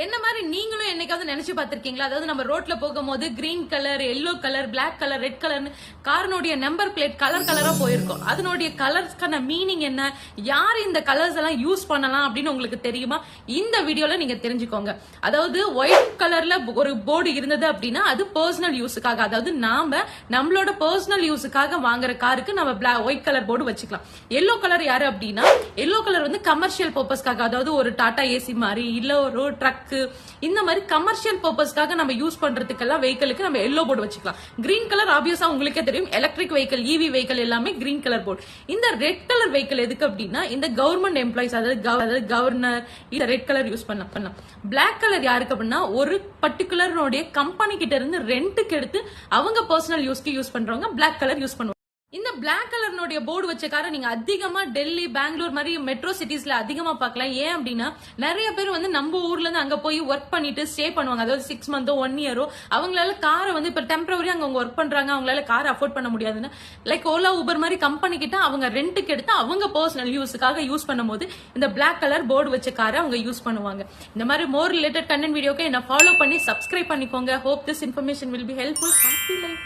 என்ன மாதிரி நீங்களும் என்னைக்காவது நினைச்சு பார்த்திருக்கீங்களா? அதாவது நம்ம ரோட்ல போகும்போது green colour, yellow colour, black colour, red கலர்னு காரனுடைய நம்பர் பிளேட் கலர் கலரா போயிருக்கும். அதனுடைய கலர்ஸ்க்கான மீனிங் என்ன, யார் இந்த கலர்ஸ் எல்லாம் யூஸ் பண்ணலாம் அப்படின்னு உங்களுக்கு தெரியுமா? இந்த வீடியோல நீங்க தெரிஞ்சுக்கோங்க. அதாவது ஒயிட் கலர்ல ஒரு போர்டு இருந்தது அப்படின்னா அது பர்சனல் யூஸுக்காக, அதாவது நாம நம்மளோட பர்சனல் யூஸுக்காக வாங்குற காருக்கு நம்ம ஒயிட் கலர் போர்டு வச்சுக்கலாம். எல்லோ கலர் யாரு அப்படின்னா, எல்லோ கலர் வந்து கமர்ஷியல் பர்பஸ்க்காக, அதாவது ஒரு டாடா ஏசி மாதிரி இல்ல ஒரு ட்ரக் இந்த மாதிரி கமர்ஷியல் பர்பஸ்க்காக நம்ம யூஸ் பண்றதுக்கெல்லாம் வெஹிக்கிளுக்கு நம்ம எல்லோ போர்டு வச்சுக்கலாம். கிரீன் கலர் ஆப்வியஸா உங்களுக்கே தெரியும், எலக்ட்ரிக் வெஹிக்கிள், இவி வெஹிக்கிள் எல்லாமே கிரீன் கலர் போர்டு. இந்த ரெட் கலர் வெஹிக்கிள் எதுக்கு அப்படின்னா இந்த கவர்மெண்ட் எம்ப்ளாயிஸ், அதாவது கவர்னர் இந்த ரெட் கலர் யூஸ் பண்ணலாம். பிளாக் கலர் யாருக்கு அப்படின்னா ஒரு பர்டிகுலர் கம்பெனி கிட்ட இருந்து ரெண்டுக்கு எடுத்து அவங்க பர்சனல் யூஸ்க்கு யூஸ் பண்றவங்க பிளாக் கலர் யூஸ் பண்ணுவாங்க. இந்த பிளாக் கலர்னுடைய போர்டு வச்ச காரை நீங்க அதிகமா டெல்லி, பெங்களூர் மாதிரி மெட்ரோ சிட்டிஸ்ல அதிகமா பார்க்கலாம். ஏன் அப்படின்னா நிறைய பேர் வந்து நம்ம ஊர்ல இருந்து அங்க போய் ஒர்க் பண்ணிட்டு ஸ்டே பண்ணுவாங்க. அதாவது 6 மந்தோ 1 இயரோ அவங்களால காரை வந்து இப்ப டெம்பரவரி அங்க ஒர்க் பண்றாங்க, அவங்களால காரை அஃபோர்ட் பண்ண முடியாதுன்னு லைக் ஓலா, ஊபர் மாதிரி கம்பெனி கிட்ட அவங்க ரெண்டுக்கு எடுத்து அவங்க பர்சனல் யூஸுக்காக யூஸ் பண்ணும்போது இந்த பிளாக் கலர் போர்டு வச்ச காரை அவங்க யூஸ் பண்ணுவாங்க. இந்த மாதிரி மோர் ரிலேட்டட் கண்டென்ட் வீடியோக்கு என்ன ஃபாலோ பண்ணி சப்ஸ்கிரைப் பண்ணிக்கோங்க. Hope this information will be helpful. Happy life.